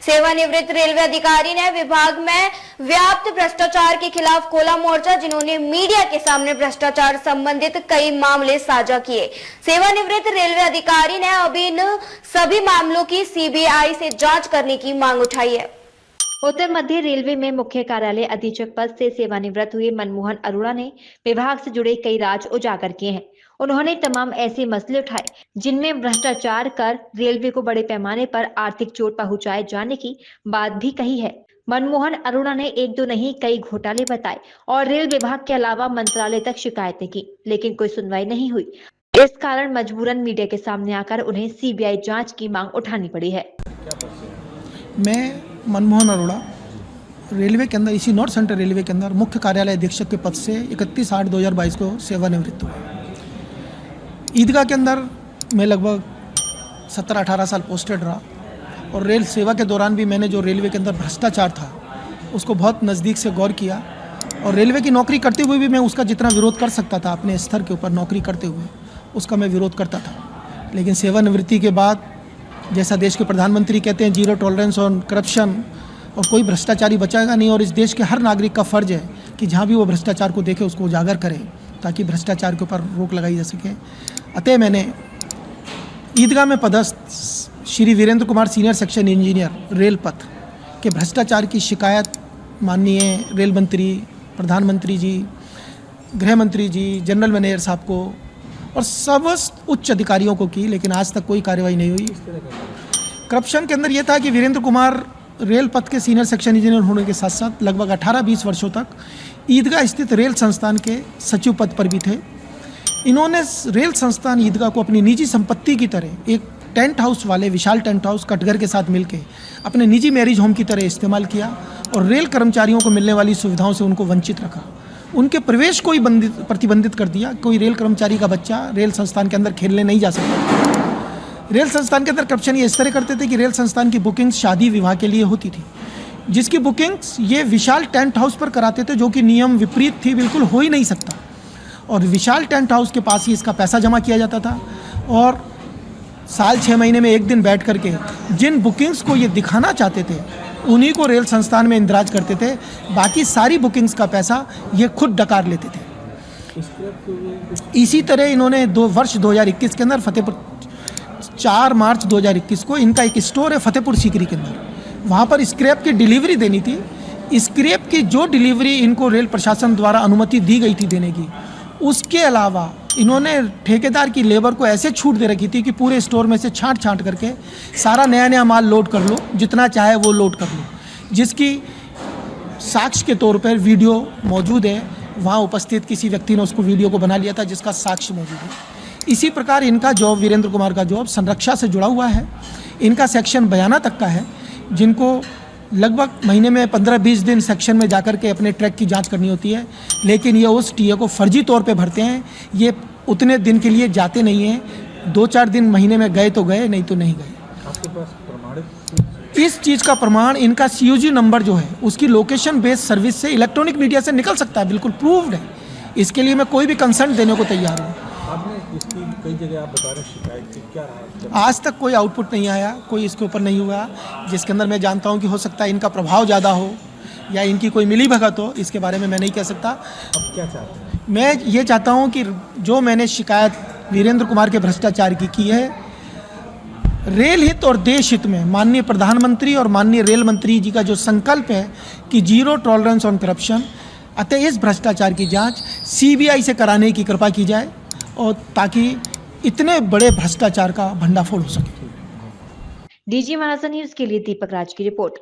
सेवानिवृत्त रेलवे अधिकारी ने विभाग में व्याप्त भ्रष्टाचार के खिलाफ खोला मोर्चा, जिन्होंने मीडिया के सामने भ्रष्टाचार संबंधित कई मामले साझा किए। सेवानिवृत्त रेलवे अधिकारी ने अभी इन सभी मामलों की सीबीआई से जांच करने की मांग उठाई है। उत्तर मध्य रेलवे में मुख्य कार्यालय अधीक्षक पद से सेवानिवृत्त हुए मनमोहन अरोड़ा ने विभाग से जुड़े कई राज उजागर किए हैं। उन्होंने तमाम ऐसे मसले उठाए जिनमें भ्रष्टाचार कर रेलवे को बड़े पैमाने पर आर्थिक चोट पहुंचाए जाने की बात भी कही है। मनमोहन अरोड़ा ने एक दो नहीं कई घोटाले बताए और रेल विभाग के अलावा मंत्रालय तक शिकायतें की, लेकिन कोई सुनवाई नहीं हुई। इस कारण मजबूरन मीडिया के सामने आकर उन्हें सीबीआई जांच की मांग उठानी पड़ी है। मैं मनमोहन अरोड़ा रेलवे के अंदर, इसी नॉर्थ सेंट्रल रेलवे के अंदर मुख्य कार्यालय अधीक्षक के पद से 31/8/2022 को सेवानिवृत्त हुआ। ईदगाह के अंदर मैं लगभग 17-18 साल पोस्टेड रहा और रेल सेवा के दौरान भी मैंने जो रेलवे के अंदर भ्रष्टाचार था उसको बहुत नज़दीक से गौर किया और रेलवे की नौकरी करते हुए भी मैं उसका जितना विरोध कर सकता था अपने स्तर के ऊपर नौकरी करते हुए उसका मैं विरोध करता था। लेकिन सेवानिवृत्ति के बाद, जैसा देश के प्रधानमंत्री कहते हैं, जीरो टॉलरेंस ऑन करप्शन, और कोई भ्रष्टाचारी बचाएगा नहीं, और इस देश के हर नागरिक का फ़र्ज है कि जहाँ भी वो भ्रष्टाचार को देखे उसको उजागर करे ताकि भ्रष्टाचार के ऊपर रोक लगाई जा सके। अतः मैंने ईदगाह में पदस्थ Shri Virendra Kumar senior section engineer rail पथ के भ्रष्टाचार की शिकायत माननीय रेल मंत्री, प्रधानमंत्री जी, गृह मंत्री जी, जनरल मैनेजर साहब को और समस्त उच्च अधिकारियों को की, लेकिन आज तक कोई कार्रवाई नहीं हुई। करप्शन के अंदर ये था कि वीरेंद्र कुमार रेल पथ के सीनियर सेक्शन इंजीनियर होने के साथ साथ लगभग 18-20 वर्षों तक ईदगाह स्थित रेल संस्थान के सचिव पद पर भी थे। इन्होंने रेल संस्थान ईदगाह को अपनी निजी संपत्ति की तरह एक टेंट हाउस वाले विशाल टेंट हाउस कटघर के साथ मिलकर अपने निजी मैरिज होम की तरह इस्तेमाल किया और रेल कर्मचारियों को मिलने वाली सुविधाओं से उनको वंचित रखा। उनके प्रवेश को ही प्रतिबंधित कर दिया। कोई रेल कर्मचारी का बच्चा रेल संस्थान के अंदर खेलने नहीं जा सकता। रेल संस्थान के अंदर करप्शन ये इस तरह करते थे कि रेल संस्थान की बुकिंग्स शादी विवाह के लिए होती थी, जिसकी बुकिंग्स ये विशाल टेंट हाउस पर कराते थे, जो कि नियम विपरीत थी, बिल्कुल हो ही नहीं सकता। और विशाल टेंट हाउस के पास ही इसका पैसा जमा किया जाता था और साल 6 महीने में एक दिन बैठ करके जिन बुकिंग्स को ये दिखाना चाहते थे उन्हीं को रेल संस्थान में इंदराज करते थे। बाकी सारी बुकिंग्स का पैसा ये खुद डकार लेते थे। इसी तरह इन्होंने वर्ष 2021 के अंदर 4 मार्च 2021 को इनका एक स्टोर है फतेहपुर सीकरी के अंदर, वहाँ पर स्क्रैप की डिलीवरी देनी थी। स्क्रैप की जो डिलीवरी इनको रेल प्रशासन द्वारा अनुमति दी गई थी देने की, उसके अलावा इन्होंने ठेकेदार की लेबर को ऐसे छूट दे रखी थी कि पूरे स्टोर में से छांट करके सारा नया माल लोड कर लो, जितना चाहे वो लोड कर लो, जिसकी साक्ष्य के तौर पर वीडियो मौजूद है। वहाँ उपस्थित किसी व्यक्ति ने उसको वीडियो को बना लिया था जिसका साक्ष्य मौजूद है। इसी प्रकार इनका जॉब, वीरेंद्र कुमार का जॉब संरक्षा से जुड़ा हुआ है। इनका सेक्शन 92 तक का है, जिनको लगभग महीने में 15-20 दिन सेक्शन में जाकर के अपने ट्रैक की जांच करनी होती है, लेकिन ये उस टीए को फर्जी तौर पे भरते हैं। ये उतने दिन के लिए जाते नहीं हैं, 2-4 दिन महीने में गए तो गए, नहीं तो नहीं गए। आपके पास प्रमाणित इस चीज़ का प्रमाण इनका CUG नंबर जो है उसकी लोकेशन बेस्ड सर्विस से इलेक्ट्रॉनिक मीडिया से निकल सकता है, बिल्कुल प्रूव्ड है। इसके लिए मैं कोई भी कंसर्न देने को तैयार हूँ। आपने इसकी कई जगह आप बता रहे हैं शिकायत की, क्या रहा? आज तक कोई आउटपुट नहीं आया, कोई इसके ऊपर नहीं हुआ, जिसके अंदर मैं जानता हूं कि हो सकता है इनका प्रभाव ज़्यादा हो या इनकी कोई मिली भगत हो, इसके बारे में मैं नहीं कह सकता। अब क्या चाहते हैं? मैं ये चाहता हूं कि जो मैंने शिकायत वीरेंद्र कुमार के भ्रष्टाचार की है, रेल हित और देश हित में माननीय प्रधानमंत्री और माननीय रेल मंत्री जी का जो संकल्प है कि जीरो टॉलरेंस ऑन करप्शन, अतः इस भ्रष्टाचार की जाँच CBI से कराने की कृपा की जाए और ताकि इतने बड़े भ्रष्टाचार का भंडाफोड़ हो सके। DG महाराष्ट्र न्यूज के लिए दीपक राज की रिपोर्ट।